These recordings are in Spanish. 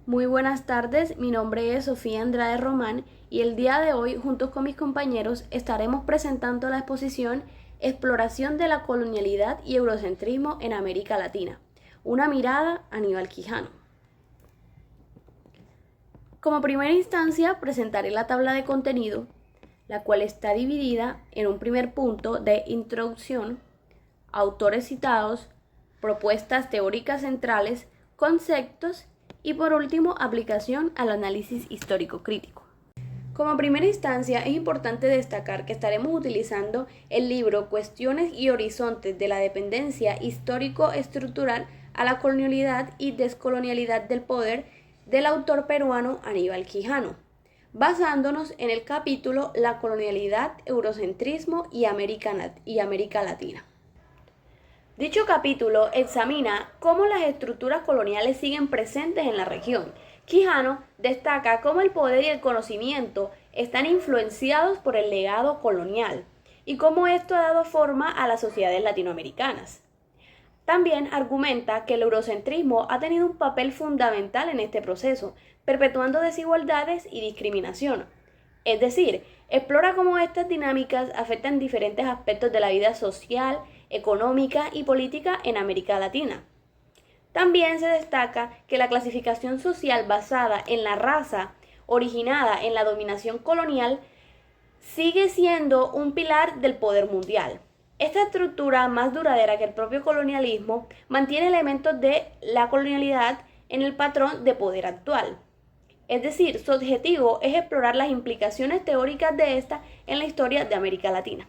Muy buenas tardes, mi nombre es Sofía Andrade Román y el día de hoy, juntos con mis compañeros, estaremos presentando la exposición Exploración de la colonialidad y eurocentrismo en América Latina, una mirada a Aníbal Quijano. Como primera instancia, presentaré la tabla de contenido, la cual está dividida en un primer punto de introducción, autores citados, propuestas teóricas centrales, conceptos y por último aplicación al análisis histórico crítico. Como primera instancia es importante destacar que estaremos utilizando el libro Cuestiones y Horizontes de la Dependencia Histórico-Estructural a la Colonialidad y Descolonialidad del Poder del autor peruano Aníbal Quijano, basándonos en el capítulo La colonialidad, eurocentrismo y América Latina. Dicho capítulo examina cómo las estructuras coloniales siguen presentes en la región. Quijano destaca cómo el poder y el conocimiento están influenciados por el legado colonial y cómo esto ha dado forma a las sociedades latinoamericanas. También argumenta que el eurocentrismo ha tenido un papel fundamental en este proceso, perpetuando desigualdades y discriminación. Es decir, explora cómo estas dinámicas afectan diferentes aspectos de la vida social, económica y política en América Latina. También se destaca que la clasificación social basada en la raza, originada en la dominación colonial, sigue siendo un pilar del poder mundial. Esta estructura, más duradera que el propio colonialismo, mantiene elementos de la colonialidad en el patrón de poder actual. Es decir, su objetivo es explorar las implicaciones teóricas de esta en la historia de América Latina.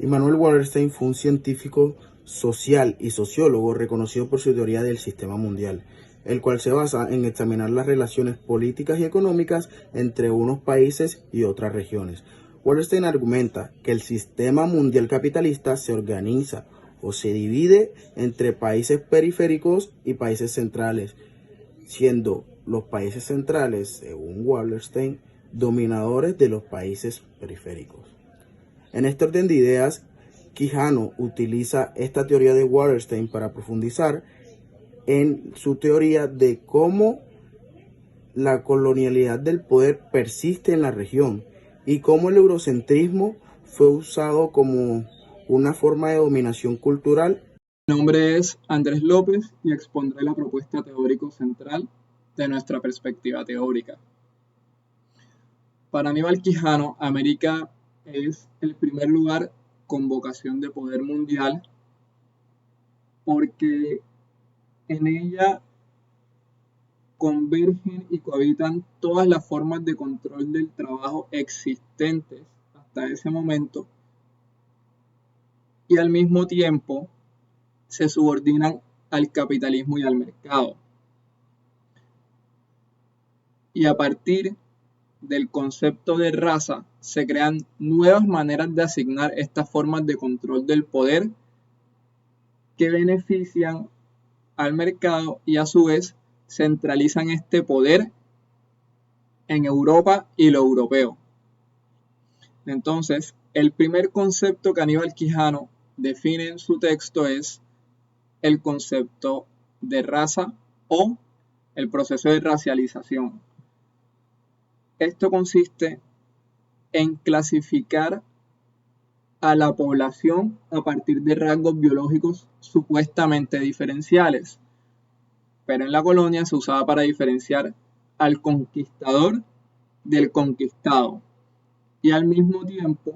Immanuel Wallerstein fue un científico social y sociólogo reconocido por su teoría del sistema mundial, el cual se basa en examinar las relaciones políticas y económicas entre unos países y otras regiones. Wallerstein argumenta que el sistema mundial capitalista se organiza o se divide entre países periféricos y países centrales, siendo los países centrales, según Wallerstein, dominadores de los países periféricos. En este orden de ideas, Quijano utiliza esta teoría de Wallerstein para profundizar en su teoría de cómo la colonialidad del poder persiste en la región y cómo el eurocentrismo fue usado como una forma de dominación cultural. Mi nombre es Andrés López y expondré la propuesta teórico central de nuestra perspectiva teórica. Para Aníbal Quijano, América es el primer lugar con vocación de poder mundial porque en ella convergen y cohabitan todas las formas de control del trabajo existentes hasta ese momento y al mismo tiempo se subordinan al capitalismo y al mercado. Y a partir del concepto de raza se crean nuevas maneras de asignar estas formas de control del poder que benefician al mercado y a su vez centralizan este poder en Europa y lo europeo. Entonces, el primer concepto que Aníbal Quijano define en su texto es el concepto de raza o el proceso de racialización. Esto consiste en clasificar a la población a partir de rasgos biológicos supuestamente diferenciales, pero en la colonia se usaba para diferenciar al conquistador del conquistado y al mismo tiempo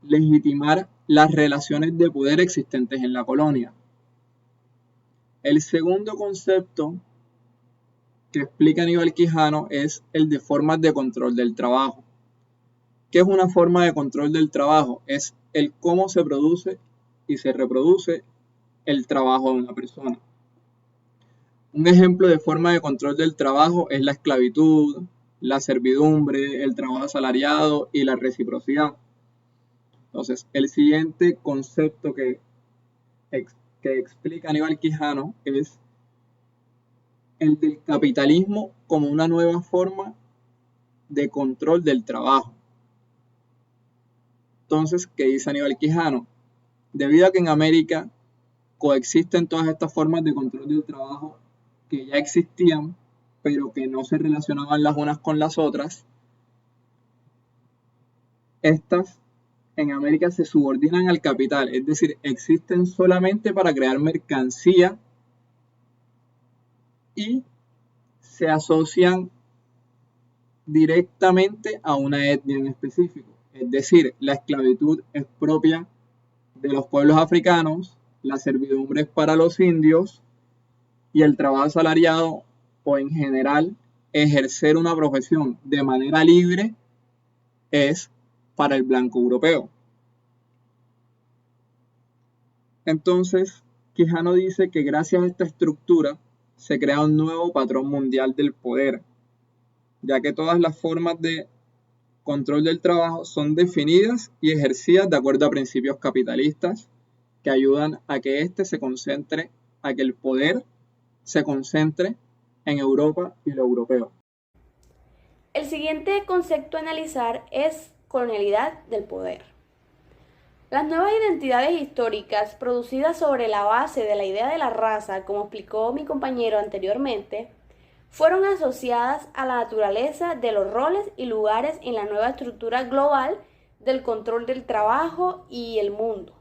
legitimar las relaciones de poder existentes en la colonia. El segundo concepto que explica Aníbal Quijano es el de formas de control del trabajo. ¿Qué es una forma de control del trabajo? Es el cómo se produce y se reproduce el trabajo de una persona. Un ejemplo de forma de control del trabajo es la esclavitud, la servidumbre, el trabajo asalariado y la reciprocidad. Entonces, el siguiente concepto que explica Aníbal Quijano es el del capitalismo como una nueva forma de control del trabajo. Entonces, ¿qué dice Aníbal Quijano? Debido a que en América coexisten todas estas formas de control del trabajo que ya existían, pero que no se relacionaban las unas con las otras, estas en América se subordinan al capital, es decir, existen solamente para crear mercancía y se asocian directamente a una etnia en específico. Es decir, la esclavitud es propia de los pueblos africanos, la servidumbre es para los indios y el trabajo asalariado o en general ejercer una profesión de manera libre es para el blanco europeo. Entonces, Quijano dice que gracias a esta estructura se crea un nuevo patrón mundial del poder, ya que todas las formas de control del trabajo son definidas y ejercidas de acuerdo a principios capitalistas que ayudan a que el poder se concentre en Europa y lo europeo. El siguiente concepto a analizar es colonialidad del poder. Las nuevas identidades históricas producidas sobre la base de la idea de la raza, como explicó mi compañero anteriormente, fueron asociadas a la naturaleza de los roles y lugares en la nueva estructura global del control del trabajo y el mundo.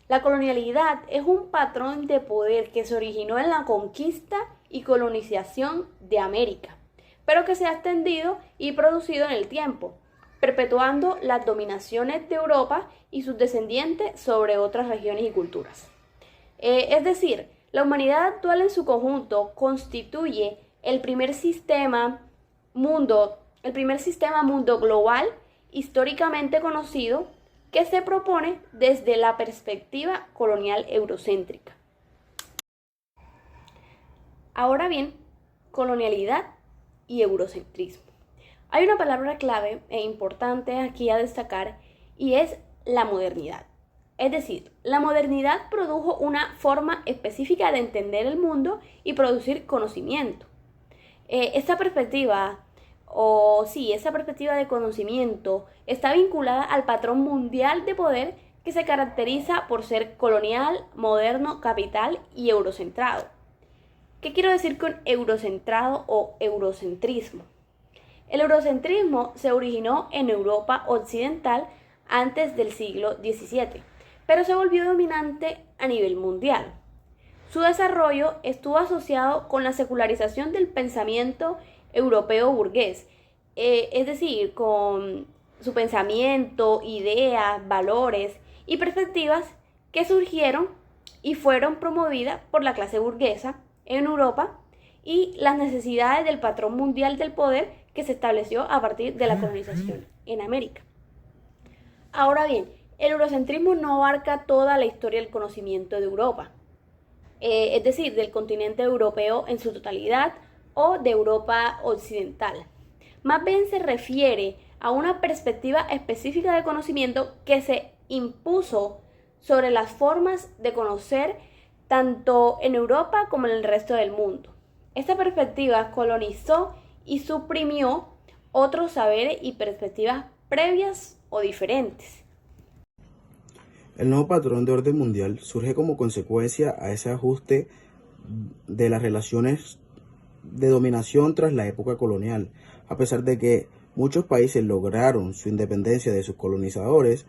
La colonialidad es un patrón de poder que se originó en la conquista y colonización de América, pero que se ha extendido y producido en el tiempo, perpetuando las dominaciones de Europa y sus descendientes sobre otras regiones y culturas. Es decir, la humanidad actual en su conjunto constituye el primer sistema mundo global históricamente conocido que se propone desde la perspectiva colonial eurocéntrica. Ahora bien, colonialidad y eurocentrismo. Hay una palabra clave e importante aquí a destacar y es la modernidad. Es decir, la modernidad produjo una forma específica de entender el mundo y producir conocimiento. Esta perspectiva de conocimiento está vinculada al patrón mundial de poder que se caracteriza por ser colonial, moderno, capital y eurocentrado. ¿Qué quiero decir con eurocentrado o eurocentrismo? El eurocentrismo se originó en Europa occidental antes del siglo XVII, pero se volvió dominante a nivel mundial. Su desarrollo estuvo asociado con la secularización del pensamiento europeo burgués, es decir, con su pensamiento, ideas, valores y perspectivas que surgieron y fueron promovidas por la clase burguesa en Europa y las necesidades del patrón mundial del poder que se estableció a partir de la colonización en América. Ahora bien, el eurocentrismo no abarca toda la historia del conocimiento de Europa, es decir, del continente europeo en su totalidad o de Europa occidental. Más bien se refiere a una perspectiva específica de conocimiento que se impuso sobre las formas de conocer tanto en Europa como en el resto del mundo. Esta perspectiva colonizó y suprimió otros saberes y perspectivas previas o diferentes. El nuevo patrón de orden mundial surge como consecuencia a ese ajuste de las relaciones de dominación tras la época colonial. A pesar de que muchos países lograron su independencia de sus colonizadores,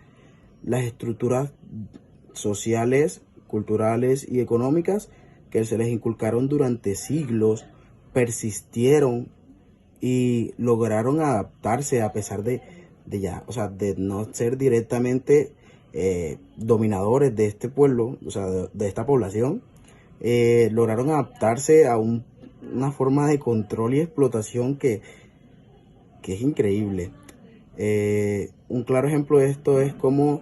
las estructuras sociales, culturales y económicas que se les inculcaron durante siglos persistieron y lograron adaptarse a pesar de no ser directamente dominadores de este pueblo, de esta población. Lograron adaptarse a una forma de control y explotación que es increíble. Un claro ejemplo de esto es como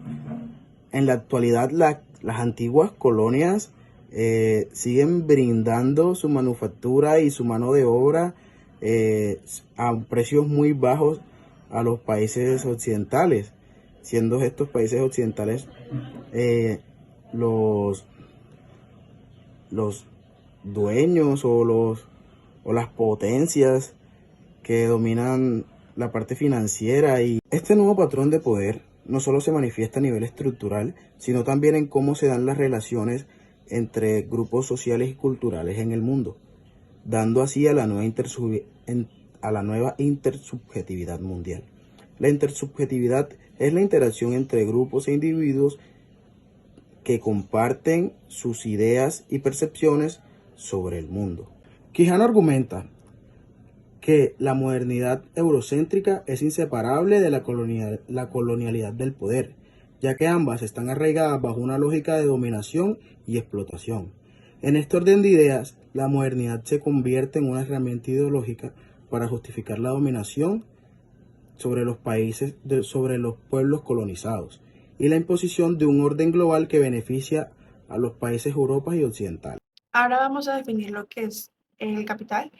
en la actualidad las antiguas colonias siguen brindando su manufactura y su mano de obra a precios muy bajos a los países occidentales, siendo estos países occidentales los dueños o las potencias que dominan la parte financiera. Y este nuevo patrón de poder no solo se manifiesta a nivel estructural, sino también en cómo se dan las relaciones entre grupos sociales y culturales en el mundo. dando así a la nueva intersubjetividad mundial. La intersubjetividad es la interacción entre grupos e individuos que comparten sus ideas y percepciones sobre el mundo. Quijano argumenta que la modernidad eurocéntrica es inseparable de la colonialidad del poder, ya que ambas están arraigadas bajo una lógica de dominación y explotación. En este orden de ideas, la modernidad se convierte en una herramienta ideológica para justificar la dominación sobre los países, sobre los pueblos colonizados, y la imposición de un orden global que beneficia a los países europeos y occidentales. Ahora vamos a definir lo que es el capital.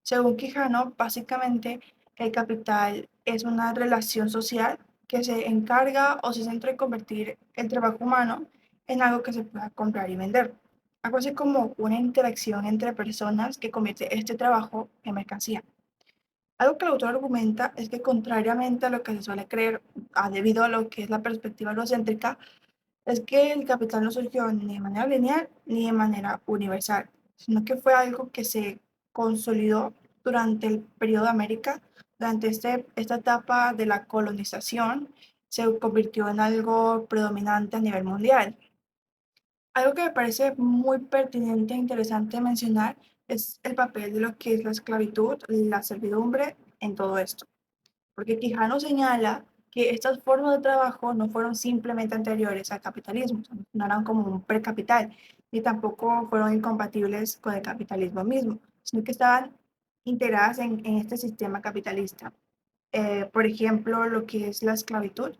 Según Quijano, básicamente el capital es una relación social que se encarga o se centra en convertir el trabajo humano en algo que se pueda comprar y vender. Algo así como una interacción entre personas que convierte este trabajo en mercancía. Algo que el autor argumenta es que contrariamente a lo que se suele creer, debido a lo que es la perspectiva eurocéntrica, es que el capital no surgió ni de manera lineal ni de manera universal, sino que fue algo que se consolidó durante el periodo de América, durante esta etapa de la colonización, se convirtió en algo predominante a nivel mundial. Algo que me parece muy pertinente e interesante mencionar es el papel de lo que es la esclavitud, la servidumbre en todo esto. Porque Quijano señala que estas formas de trabajo no fueron simplemente anteriores al capitalismo, no eran como un precapital, ni tampoco fueron incompatibles con el capitalismo mismo, sino que estaban integradas en este sistema capitalista. Por ejemplo, lo que es la esclavitud.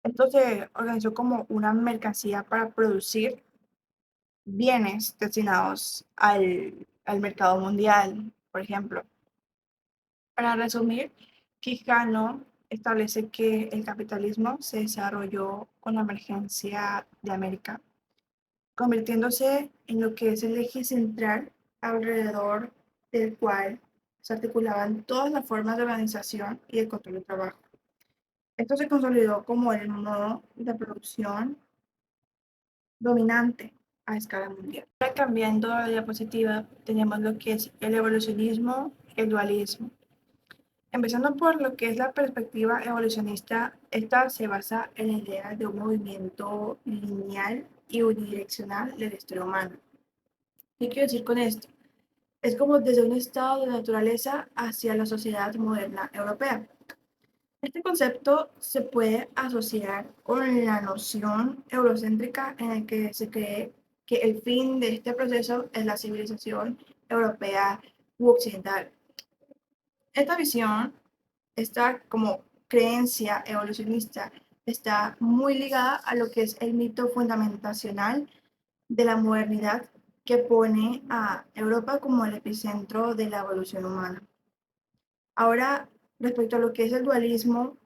Esto se organizó como una mercancía para producir bienes destinados al mercado mundial, por ejemplo. Para resumir, Quijano establece que el capitalismo se desarrolló con la emergencia de América, convirtiéndose en lo que es el eje central alrededor del cual se articulaban todas las formas de organización y de control del trabajo. Esto se consolidó como el modo de producción dominante a escala mundial. Ahora cambiando la diapositiva, tenemos lo que es el evolucionismo y el dualismo. Empezando por lo que es la perspectiva evolucionista, esta se basa en la idea de un movimiento lineal y unidireccional del estilo humano. ¿Qué quiero decir con esto? Es como desde un estado de naturaleza hacia la sociedad moderna europea. Este concepto se puede asociar con la noción eurocéntrica en la que se cree que el fin de este proceso es la civilización europea u occidental. Esta visión, esta como creencia evolucionista, está muy ligada a lo que es el mito fundamentacional de la modernidad que pone a Europa como el epicentro de la evolución humana. Ahora, respecto a lo que es el dualismo,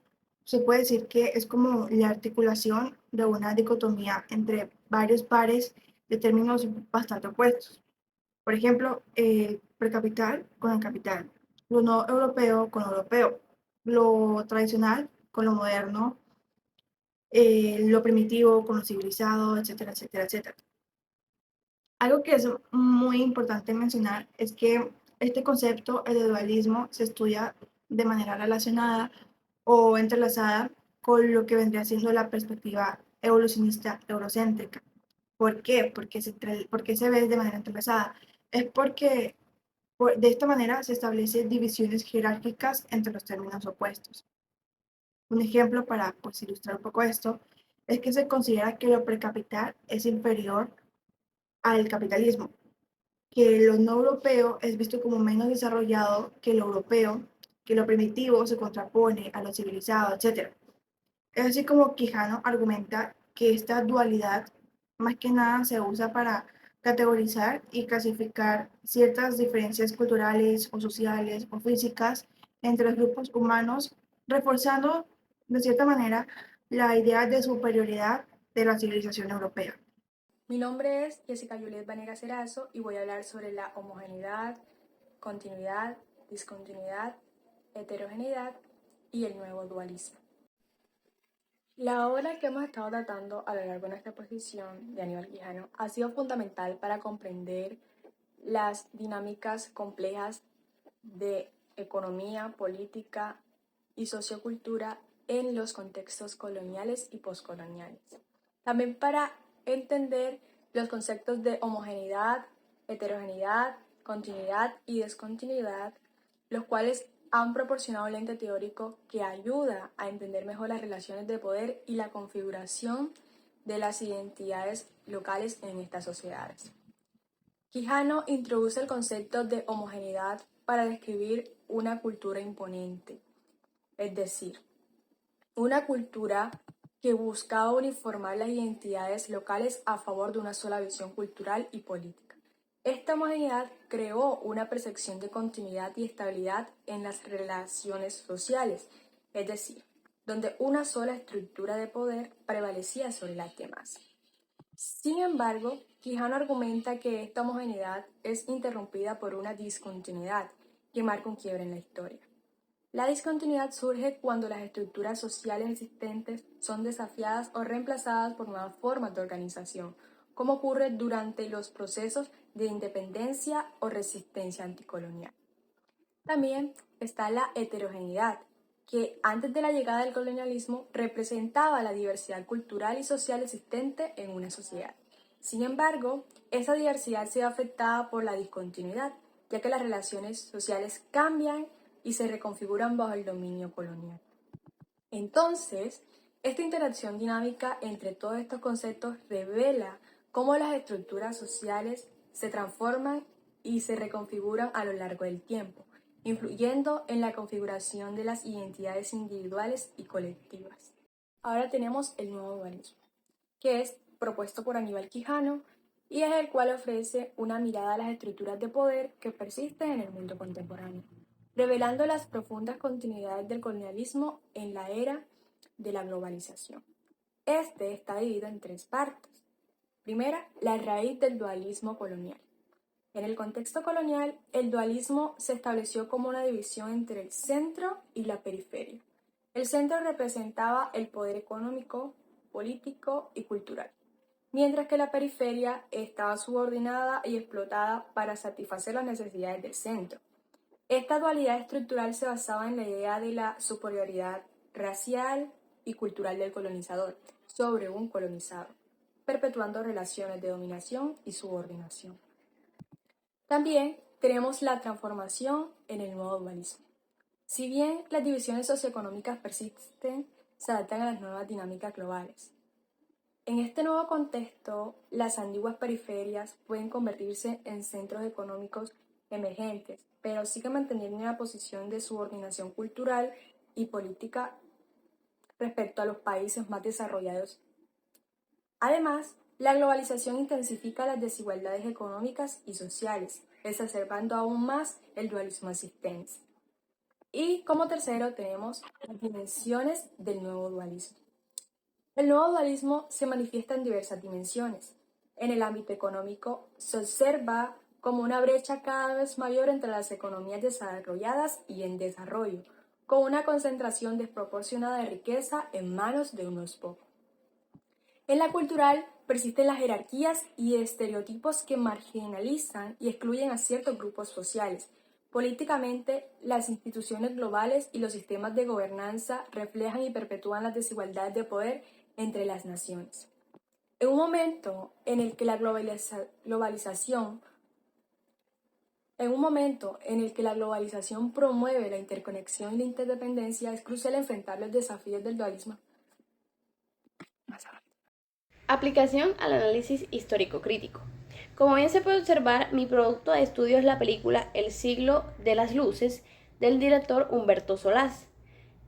se puede decir que es como la articulación de una dicotomía entre varios pares de términos bastante opuestos. Por ejemplo, el precapital con el capital, lo no europeo con lo europeo, lo tradicional con lo moderno, lo primitivo con lo civilizado, etcétera, etcétera, etcétera. Algo que es muy importante mencionar es que este concepto, el de dualismo, se estudia de manera relacionada o entrelazada con lo que vendría siendo la perspectiva evolucionista eurocéntrica. ¿Por qué? Porque se ve de manera entrelazada. Es porque de esta manera se establecen divisiones jerárquicas entre los términos opuestos. Un ejemplo para ilustrar un poco esto es que se considera que lo precapital es inferior al capitalismo, que lo no europeo es visto como menos desarrollado que lo europeo, que lo primitivo se contrapone a lo civilizado, etc. Es así como Quijano argumenta que esta dualidad más que nada se usa para categorizar y clasificar ciertas diferencias culturales o sociales o físicas entre los grupos humanos, reforzando de cierta manera la idea de superioridad de la civilización europea. Mi nombre es Jessica Juliet Vanegas Erazo y voy a hablar sobre la homogeneidad, continuidad, discontinuidad, heterogeneidad y el nuevo dualismo. La obra que hemos estado tratando a lo largo de nuestra exposición de Aníbal Quijano ha sido fundamental para comprender las dinámicas complejas de economía, política y sociocultura en los contextos coloniales y poscoloniales. También para entender los conceptos de homogeneidad, heterogeneidad, continuidad y descontinuidad, los cuales han proporcionado un lente teórico que ayuda a entender mejor las relaciones de poder y la configuración de las identidades locales en estas sociedades. Quijano introduce el concepto de homogeneidad para describir una cultura imponente, es decir, una cultura que buscaba uniformar las identidades locales a favor de una sola visión cultural y política. Esta homogeneidad creó una percepción de continuidad y estabilidad en las relaciones sociales, es decir, donde una sola estructura de poder prevalecía sobre las demás. Sin embargo, Quijano argumenta que esta homogeneidad es interrumpida por una discontinuidad que marca un quiebre en la historia. La discontinuidad surge cuando las estructuras sociales existentes son desafiadas o reemplazadas por nuevas formas de organización, como ocurre durante los procesos de independencia o resistencia anticolonial. También está la heterogeneidad, que antes de la llegada del colonialismo representaba la diversidad cultural y social existente en una sociedad. Sin embargo, esa diversidad se ve afectada por la discontinuidad, ya que las relaciones sociales cambian y se reconfiguran bajo el dominio colonial. Entonces, esta interacción dinámica entre todos estos conceptos revela cómo las estructuras sociales se transforman y se reconfiguran a lo largo del tiempo, influyendo en la configuración de las identidades individuales y colectivas. Ahora tenemos el nuevo dualismo, que es propuesto por Aníbal Quijano y es el cual ofrece una mirada a las estructuras de poder que persisten en el mundo contemporáneo, revelando las profundas continuidades del colonialismo en la era de la globalización. Este está dividido en tres partes. Primera, la raíz del dualismo colonial. En el contexto colonial, el dualismo se estableció como una división entre el centro y la periferia. El centro representaba el poder económico, político y cultural, mientras que la periferia estaba subordinada y explotada para satisfacer las necesidades del centro. Esta dualidad estructural se basaba en la idea de la superioridad racial y cultural del colonizador sobre un colonizado, perpetuando relaciones de dominación y subordinación. También tenemos la transformación en el nuevo dualismo. Si bien las divisiones socioeconómicas persisten, se adaptan a las nuevas dinámicas globales. En este nuevo contexto, las antiguas periferias pueden convertirse en centros económicos emergentes, pero siguen manteniendo una posición de subordinación cultural y política respecto a los países más desarrollados. Además, la globalización intensifica las desigualdades económicas y sociales, exacerbando aún más el dualismo existente. Y como tercero tenemos las dimensiones del nuevo dualismo. El nuevo dualismo se manifiesta en diversas dimensiones. En el ámbito económico se observa como una brecha cada vez mayor entre las economías desarrolladas y en desarrollo, con una concentración desproporcionada de riqueza en manos de unos pocos. En la cultural persisten las jerarquías y estereotipos que marginalizan y excluyen a ciertos grupos sociales. Políticamente, las instituciones globales y los sistemas de gobernanza reflejan y perpetúan las desigualdades de poder entre las naciones. En un momento en el que la globalización promueve la interconexión y la interdependencia, es crucial enfrentar los desafíos del dualismo. Aplicación al análisis histórico-crítico. Como bien se puede observar, mi producto de estudio es la película El siglo de las luces del director Humberto Solás.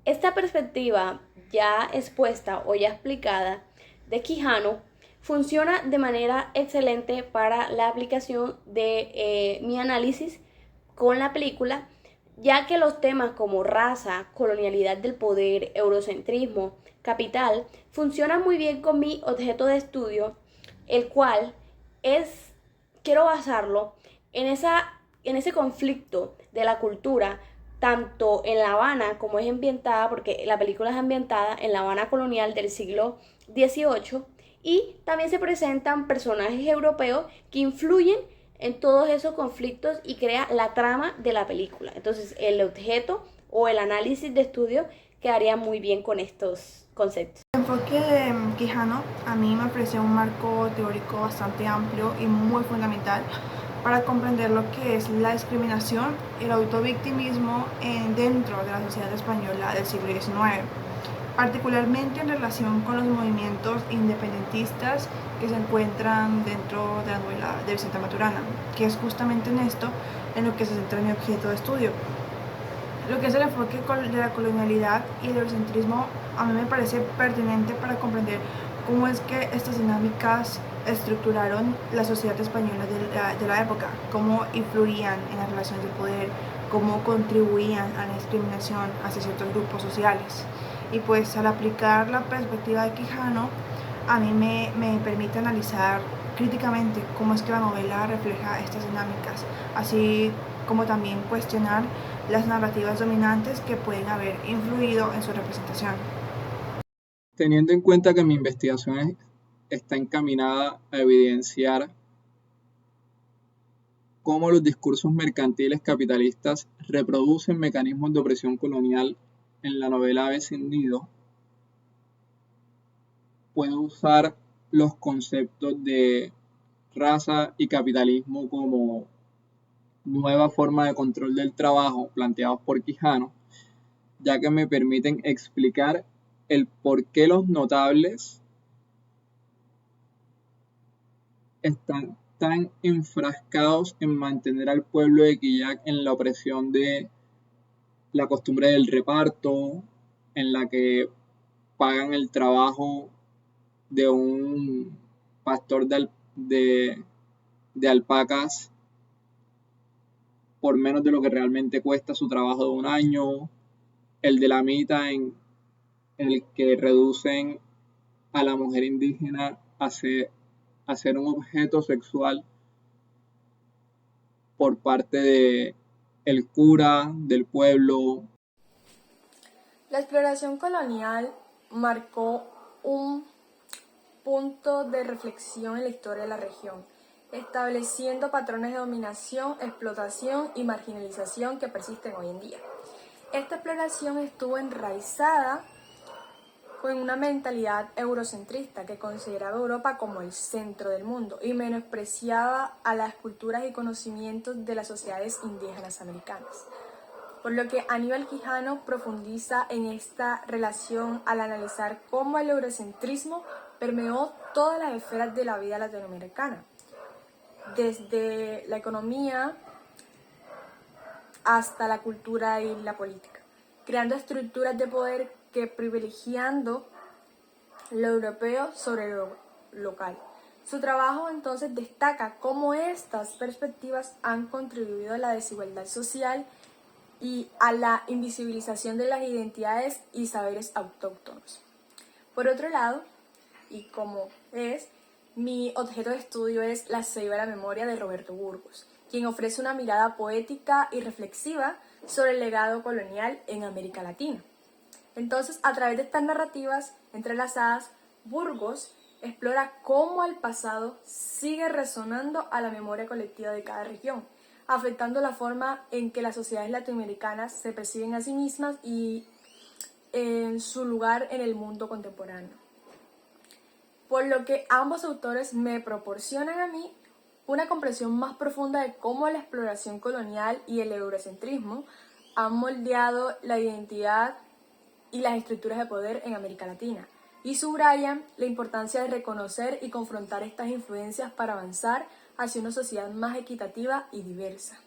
Esta perspectiva ya expuesta o ya explicada de Quijano funciona de manera excelente para la aplicación de mi análisis con la película, ya que los temas como raza, colonialidad del poder, eurocentrismo, capital, funcionan muy bien con mi objeto de estudio, el cual quiero basarlo en ese conflicto de la cultura, tanto en La Habana, como es ambientada, porque la película es ambientada en La Habana colonial del siglo XVIII, y también se presentan personajes europeos que influyen en todos esos conflictos y crea la trama de la película. Entonces, el objeto o el análisis de estudio quedaría muy bien con estos conceptos. El enfoque de Quijano a mí me pareció un marco teórico bastante amplio y muy fundamental para comprender lo que es la discriminación y el autovictimismo dentro de la sociedad española del siglo XIX, particularmente en relación con los movimientos independentistas que se encuentran dentro de la novela de Vicenta Maturana, que es justamente en esto en lo que se centra mi objeto de estudio. Lo que es el enfoque de la colonialidad y el eurocentrismo a mí me parece pertinente para comprender cómo es que estas dinámicas estructuraron la sociedad española de la época, cómo influían en las relaciones de poder, cómo contribuían a la discriminación hacia ciertos grupos sociales. Y pues al aplicar la perspectiva de Quijano, a mí me permite analizar críticamente cómo es que la novela refleja estas dinámicas, así como también cuestionar las narrativas dominantes que pueden haber influido en su representación. Teniendo en cuenta que mi investigación está encaminada a evidenciar cómo los discursos mercantiles capitalistas reproducen mecanismos de opresión colonial en la novela Ave Nido, puedo usar los conceptos de raza y capitalismo como nueva forma de control del trabajo planteados por Quijano, ya que me permiten explicar el por qué los notables están tan enfrascados en mantener al pueblo de Quillac en la opresión de la costumbre del reparto, en la que pagan el trabajo de un pastor de alpacas por menos de lo que realmente cuesta su trabajo de un año, el de la mitad en el que reducen a la mujer indígena a ser un objeto sexual por parte de el cura del pueblo. La exploración colonial marcó un punto de reflexión en la historia de la región, estableciendo patrones de dominación, explotación y marginalización que persisten hoy en día. Esta exploración estuvo enraizada con una mentalidad eurocentrista que consideraba a Europa como el centro del mundo y menospreciaba a las culturas y conocimientos de las sociedades indígenas americanas. Por lo que Aníbal Quijano profundiza en esta relación al analizar cómo el eurocentrismo permeó todas las esferas de la vida latinoamericana, desde la economía hasta la cultura y la política, creando estructuras de poder que privilegiando lo europeo sobre lo local. Su trabajo entonces destaca cómo estas perspectivas han contribuido a la desigualdad social y a la invisibilización de las identidades y saberes autóctonos. Por otro lado, y como mi objeto de estudio es La ceiba de la memoria de Roberto Burgos, quien ofrece una mirada poética y reflexiva sobre el legado colonial en América Latina. Entonces, a través de estas narrativas entrelazadas, Burgos explora cómo el pasado sigue resonando a la memoria colectiva de cada región, afectando la forma en que las sociedades latinoamericanas se perciben a sí mismas y en su lugar en el mundo contemporáneo. Por lo que ambos autores me proporcionan a mí una comprensión más profunda de cómo la exploración colonial y el eurocentrismo han moldeado la identidad y las estructuras de poder en América Latina, y subrayan la importancia de reconocer y confrontar estas influencias para avanzar hacia una sociedad más equitativa y diversa.